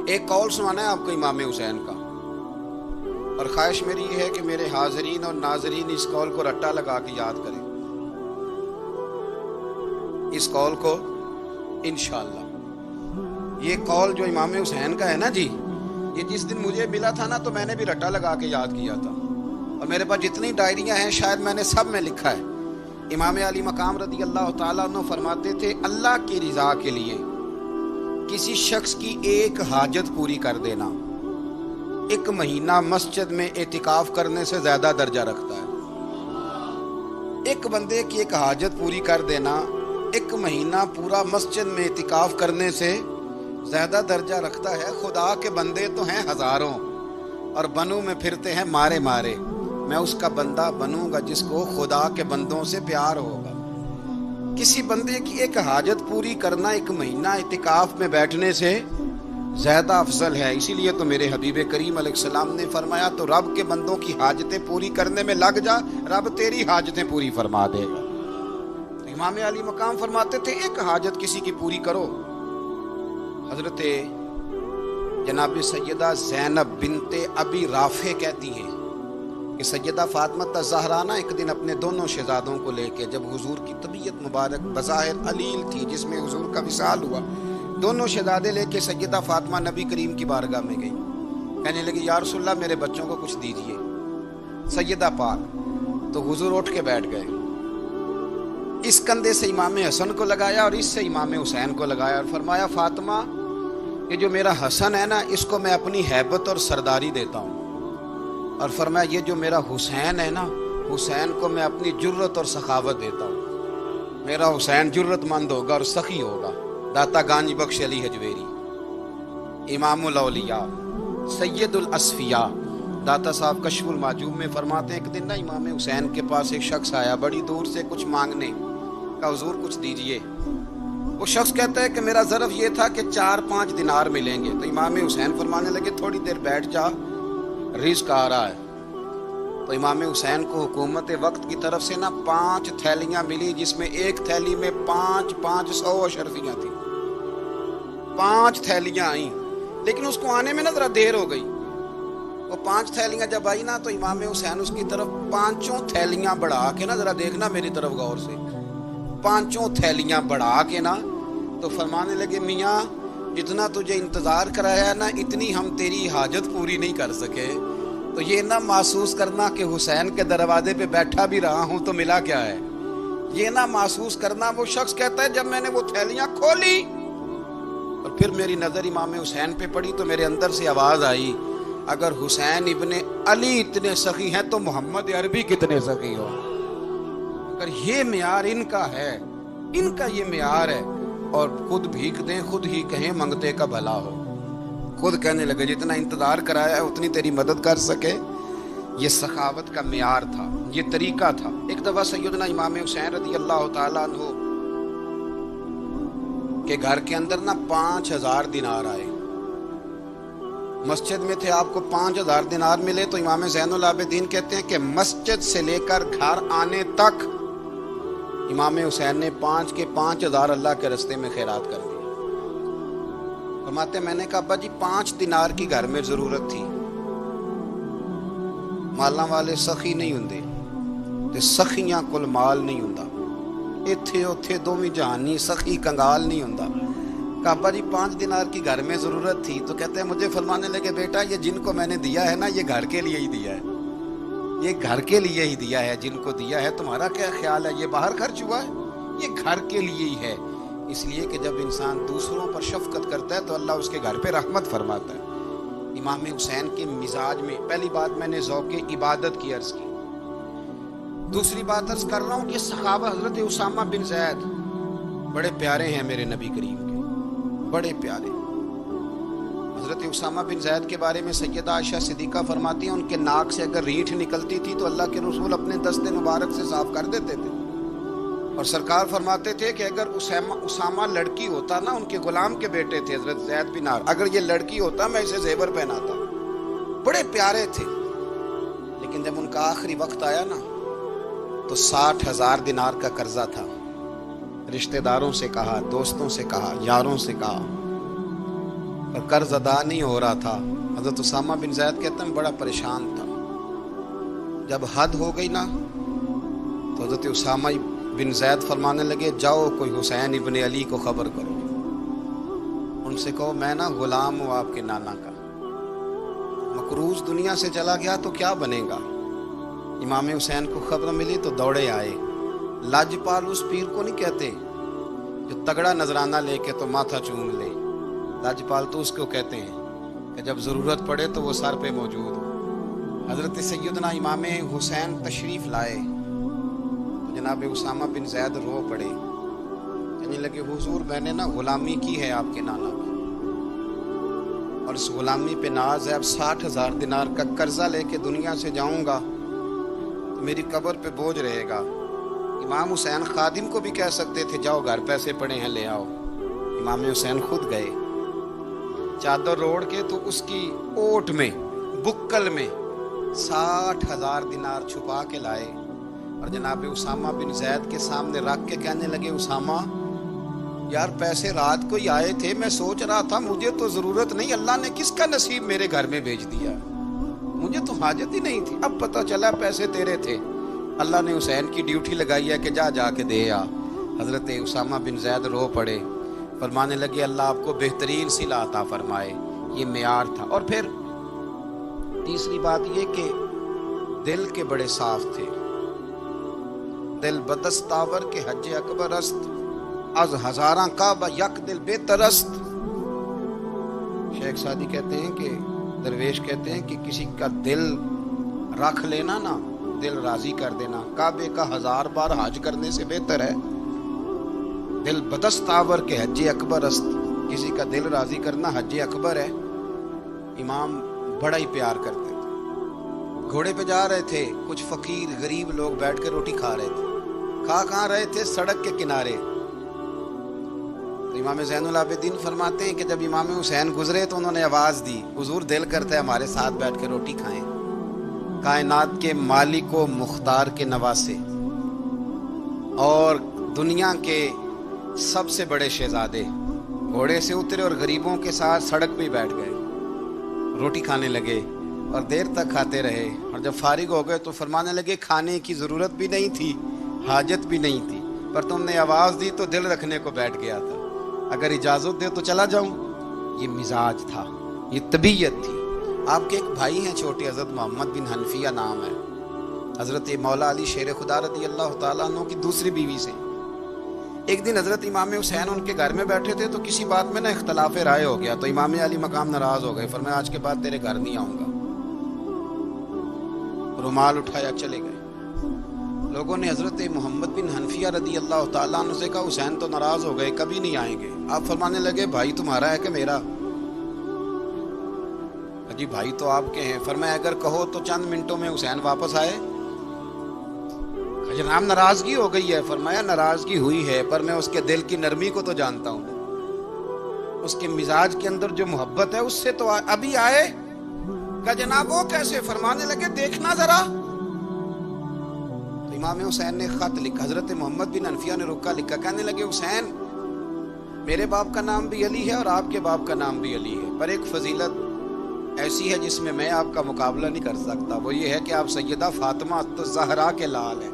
ایک قول سنانا ہے آپ کو امام حسین کا، اور خواہش میری یہ ہے کہ میرے حاضرین اور ناظرین اس قول کو رٹا لگا کے یاد کریں، اس قول کو انشاءاللہ۔ یہ قول جو امام حسین کا ہے نا جی، یہ جس دن مجھے ملا تھا نا تو میں نے بھی رٹا لگا کے یاد کیا تھا، اور میرے پاس جتنی ڈائریاں ہیں شاید میں نے سب میں لکھا ہے۔ امام علی مقام رضی اللہ تعالیٰ عنہ فرماتے تھے اللہ کی رضا کے لیے کسی شخص کی ایک حاجت پوری کر دینا 1 مہینہ مسجد میں اعتکاف کرنے سے زیادہ درجہ رکھتا ہے۔ ایک بندے کی ایک حاجت پوری کر دینا 1 مہینہ پورا مسجد میں اعتکاف کرنے سے زیادہ درجہ رکھتا ہے۔ خدا کے بندے تو ہیں ہزاروں اور بنوں میں پھرتے ہیں مارے مارے، میں اس کا بندہ بنوں گا جس کو خدا کے بندوں سے پیار ہوگا۔ کسی بندے کی ایک حاجت پوری کرنا 1 مہینہ اعتکاف میں بیٹھنے سے زیادہ افضل ہے۔ اسی لیے تو میرے حبیب کریم علیہ السلام نے فرمایا تو رب کے بندوں کی حاجتیں پوری کرنے میں لگ جا، رب تیری حاجتیں پوری فرما دے گا۔ امام علی مقام فرماتے تھے ایک حاجت کسی کی پوری کرو۔ حضرت جناب سیدہ زینب بنت ابی رافع کہتی ہیں کہ سیدہ فاطمہ الزہرا ایک دن اپنے دونوں شہزادوں کو لے کے، جب حضور کی طبیعت مبارک بظاہر علیل تھی جس میں حضور کا وصال ہوا، دونوں شہزادے لے کے سیدہ فاطمہ نبی کریم کی بارگاہ میں گئی، کہنے لگی یا رسول اللہ میرے بچوں کو کچھ دیجئے۔ سیدہ پاک تو حضور اٹھ کے بیٹھ گئے، اس کندھے سے امام حسن کو لگایا اور اس سے امام حسین کو لگایا، اور فرمایا فاطمہ یہ جو میرا حسن ہے نا اس کو میں اپنی ہیبت اور سرداری دیتا ہوں، اور فرمایا یہ جو میرا حسین ہے نا حسین کو میں اپنی جرت اور سخاوت دیتا ہوں، میرا حسین جرت مند ہوگا اور سخی ہوگا۔ داتا گانج بخش علی حجویری امام الاولیاء سید الاصفیاء داتا صاحب کشف المعجوب میں فرماتے ہیں ایک دن نا امام حسین کے پاس ایک شخص آیا بڑی دور سے کچھ مانگنے کا، حضور کچھ دیجئے۔ وہ شخص کہتا ہے کہ میرا ظرف یہ تھا کہ 4-5 دینار ملیں گے، تو امام حسین فرمانے لگے تھوڑی دیر بیٹھ جا، رزق آ رہا ہے۔ تو امام حسین کو حکومت وقت کی طرف سے نا 5 تھیلیاں ملی، جس میں ایک تھیلی میں 500 اشرفیاں تھیں، 5 تھیلیاں آئیں، لیکن اس کو آنے میں نا ذرا دیر ہو گئی۔ وہ 5 تھیلیاں جب آئی نا تو امام حسین اس کی طرف 5 تھیلیاں بڑھا کے نا، ذرا دیکھنا میری طرف غور سے، 5 تھیلیاں بڑھا کے نا تو فرمانے لگے میاں جتنا تجھے انتظار کرایا نا اتنی ہم تیری حاجت پوری نہیں کر سکے، تو یہ نہ محسوس کرنا کہ حسین کے دروازے پہ بیٹھا بھی رہا ہوں تو ملا کیا ہے، یہ نہ محسوس کرنا۔ وہ شخص کہتا ہے جب میں نے وہ تھیلیاں کھولی اور پھر میری نظر امام حسین پہ پڑی تو میرے اندر سے آواز آئی اگر حسین ابن علی اتنے سخی ہیں تو محمد عربی کتنے سخی ہو۔ اگر یہ معیار ان کا ہے، ان کا یہ معیار ہے، اور خود بھیک دیں خود ہی کہیں منگتے کا بھلا ہو، خود کہنے لگے جتنا انتظار کرایا ہے اتنی تیری مدد کر سکے۔ یہ سخاوت کا معیار تھا، یہ طریقہ تھا۔ ایک دفعہ سیدنا امام حسین رضی اللہ تعالیٰ عنہ کے گھر کے اندر نا 5000 دینار آئے، مسجد میں تھے، آپ کو 5000 دینار ملے تو امام زین العابدین کہتے ہیں کہ مسجد سے لے کر گھر آنے تک امام حسین نے 5 کے 5000 اللہ کے رستے میں خیرات کر دی۔ فرماتے میں نے کہا ابا جی 5 دینار کی گھر میں ضرورت تھی، مالاں والے سخی نہیں ہوندے تے سخیاں کل مال نہیں ہوندا، ایتھے اوتھے دوویں جہانی سخی کنگال نہیں ہوندا۔ کہا ابا جی 5 دینار کی گھر میں ضرورت تھی، تو کہتے ہیں مجھے فرمانے لگے بیٹا یہ جن کو میں نے دیا ہے نا یہ گھر کے لیے ہی دیا ہے، یہ گھر کے لیے ہی دیا ہے، جن کو دیا ہے تمہارا کیا خیال ہے، یہ باہر خرچ ہوا ہے، یہ گھر کے لیے ہی ہے۔ اس لیے کہ جب انسان دوسروں پر شفقت کرتا ہے تو اللہ اس کے گھر پہ رحمت فرماتا ہے۔ امام حسین کے مزاج میں پہلی بات میں نے ذوق عبادت کی عرض کی، دوسری بات عرض کر رہا ہوں کہ صحابہ حضرت اسامہ بن زید بڑے پیارے ہیں میرے نبی کریم کے، بڑے پیارے۔ حضرت اسامہ بن زید کے بارے میں سیدہ عائشہ صدیقہ فرماتی ہیں ان کے ناک سے اگر ریٹھ نکلتی تھی تو اللہ کے رسول اپنے دست مبارک سے صاف کر دیتے تھے، اور سرکار فرماتے تھے کہ اگر اسامہ لڑکی ہوتا نا، ان کے غلام کے بیٹے تھے حضرت زید بن عمرو، اگر یہ لڑکی ہوتا میں اسے زیور پہناتا۔ بڑے پیارے تھے، لیکن جب ان کا آخری وقت آیا نا تو 60,000 دینار کا قرضہ تھا، رشتہ داروں سے کہا، دوستوں سے کہا، یاروں سے کہا پر قرض ادا نہیں ہو رہا تھا. حضرت اسامہ بن زید کہتے ہیں بڑا پریشان تھا. جب حد ہو گئی نا تو حضرت اسامہ بن زید فرمانے لگے جاؤ کوئی حسین ابن علی کو خبر کرو، ان سے کہو میں نا غلام ہوں آپ کے نانا کا، مقروض دنیا سے چلا گیا تو کیا بنے گا. امام حسین کو خبر ملی تو دوڑے آئے. لاجپال اس پیر کو نہیں کہتے جو تگڑا نذرانہ لے کے تو ماتھا چوم لے. لاجپال تو اس کو کہتے ہیں کہ جب ضرورت پڑے تو وہ سر پہ موجود ہو. حضرت سیدنا امام حسین تشریف لائے تو جناب اسامہ بن زید رو پڑے، کہنے لگے حضور میں نے نا غلامی کی ہے آپ کے نانا کی، اور اس غلامی پہ ناز ہے. اب 60,000 دینار کا قرضہ لے کے دنیا سے جاؤں گا تو میری قبر پہ بوجھ رہے گا. امام حسین خادم کو بھی کہہ سکتے تھے جاؤ گھر پیسے پڑے ہیں لے آؤ. امام حسین خود گئے، چادر روڑ کے تو اس کی اوٹ میں بکل میں 60,000 دینار چھپا کے لائے اور جناب اسامہ بن زید کے سامنے رکھ کے کہنے لگے اسامہ یار پیسے رات کو ہی آئے تھے، میں سوچ رہا تھا مجھے تو ضرورت نہیں، اللہ نے کس کا نصیب میرے گھر میں بھیج دیا، مجھے تو حاجت ہی نہیں تھی، اب پتہ چلا پیسے تیرے تھے، اللہ نے حسین کی ڈیوٹی لگائی ہے کہ جا کے دے آ. حضرت اسامہ بن زید رو پڑے، فرمانے لگے اللہ آپ کو بہترین صلہ عطا فرمائے. یہ معیار تھا. اور پھر تیسری بات یہ کہ دل کے بڑے صاف تھے. دل بدستاور کے حج اکبر است، از ہزاراں کعبہ یک دل بہتر است. شیخ سعدی کہتے ہیں کہ درویش کہتے ہیں کہ کسی کا دل رکھ لینا نا، دل راضی کر دینا کعبے کا 1000 بار حج کرنے سے بہتر ہے. دل بدستاور کے حج اکبر است، کسی کا دل راضی کرنا حج اکبر ہے. امام بڑا ہی پیار کرتے تھے. گھوڑے پہ جا رہے تھے، کچھ فقیر غریب لوگ بیٹھ کے روٹی کھا رہے تھے. کہاں رہے تھے؟ سڑک کے کنارے. تو امام زین العابدین فرماتے ہیں کہ جب امام حسین گزرے تو انہوں نے آواز دی حضور دل کرتا ہے ہمارے ساتھ بیٹھ کے روٹی کھائیں. کائنات کے مالک و مختار کے نواسے اور دنیا کے سب سے بڑے شہزادے گھوڑے سے اترے اور غریبوں کے ساتھ سڑک پہ بیٹھ گئے، روٹی کھانے لگے اور دیر تک کھاتے رہے. اور جب فارغ ہو گئے تو فرمانے لگے کھانے کی ضرورت بھی نہیں تھی، حاجت بھی نہیں تھی، پر تم نے آواز دی تو دل رکھنے کو بیٹھ گیا تھا، اگر اجازت دے تو چلا جاؤں. یہ مزاج تھا، یہ طبیعت تھی. آپ کے ایک بھائی ہیں چھوٹے، حضرت محمد بن حنفیہ نام ہے، حضرت مولا علی شیر خدا رضی اللہ تعالیٰ عنہ کی دوسری بیوی سے. ایک دن حضرت امام حسین ان کے گھر میں بیٹھے تھے تو کسی بات میں نا اختلاف رائے ہو گیا، تو امام علی مقام ناراض ہو گئے، فرمایا آج کے بعد تیرے گھر نہیں آؤں گا. رومال اٹھایا چلے گئے. لوگوں نے حضرت محمد بن حنفیہ رضی اللہ تعالیٰ عنہ سے کہا حسین تو ناراض ہو گئے، کبھی نہیں آئیں گے. آپ فرمانے لگے بھائی تمہارا ہے کہ میرا؟ جی بھائی تو آپ کے ہیں. فرمایا اگر کہو تو چند منٹوں میں حسین واپس آئے. جناب ناراضگی ہو گئی ہے. فرمایا ناراضگی ہوئی ہے پر میں اس کے دل کی نرمی کو تو جانتا ہوں، اس کے مزاج کے اندر جو محبت ہے اس سے تو ابھی آئے. کہ جناب وہ کیسے؟ فرمانے لگے دیکھنا ذرا. تو امام حسین نے خط لکھا، حضرت محمد بن حنفیہ نے رکا لکھا، کہنے لگے حسین میرے باپ کا نام بھی علی ہے اور آپ کے باپ کا نام بھی علی ہے، پر ایک فضیلت ایسی ہے جس میں میں آپ کا مقابلہ نہیں کر سکتا، وہ یہ ہے کہ آپ سیدہ فاطمہ الزہرا کے لال ہیں،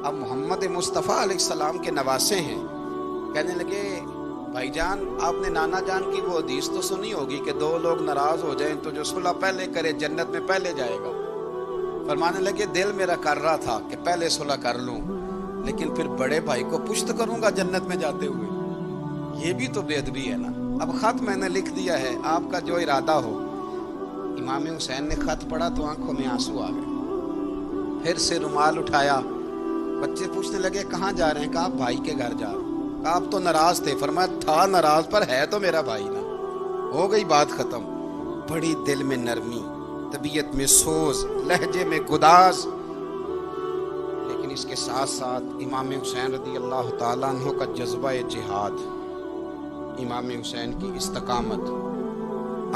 آپ محمد مصطفیٰ علیہ السلام کے نواسے ہیں. کہنے لگے بھائی جان آپ نے نانا جان کی وہ حدیث تو سنی ہوگی کہ دو لوگ ناراض ہو جائیں تو جو صلح پہلے کرے جنت میں پہلے جائے گا. فرمانے لگے دل میرا کر رہا تھا کہ پہلے صلح کر لوں، لیکن پھر بڑے بھائی کو پشت کروں گا جنت میں جاتے ہوئے، یہ بھی تو بے ادبی ہے نا. اب خط میں نے لکھ دیا ہے، آپ کا جو ارادہ ہو. امام حسین نے خط پڑھا تو آنکھوں میں آنسو آ گئے. پھر سے رومال اٹھایا. بچے پوچھنے لگے کہاں جا رہے ہیں؟ کہا بھائی کے گھر جا رہا ہوں. کہا آپ تو ناراض تھے. فرمایا تھا ناراض پر ہے تو میرا بھائی نا. ہو گئی بات ختم. بڑی دل میں نرمی، طبیعت میں سوز، لہجے میں گداز، لیکن اس کے ساتھ ساتھ امام حسین رضی اللہ تعالیٰ عنہ کا جذبہ جہاد، امام حسین کی استقامت.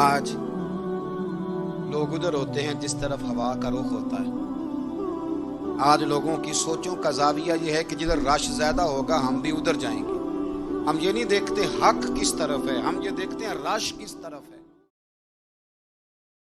آج لوگ ادھر ہوتے ہیں جس طرف ہوا کا رخ ہوتا ہے. آج لوگوں کی سوچوں کا زاویہ یہ ہے کہ جدھر رش زیادہ ہوگا ہم بھی ادھر جائیں گے. ہم یہ نہیں دیکھتے حق کس طرف ہے، ہم یہ دیکھتے ہیں رش کس طرف ہے۔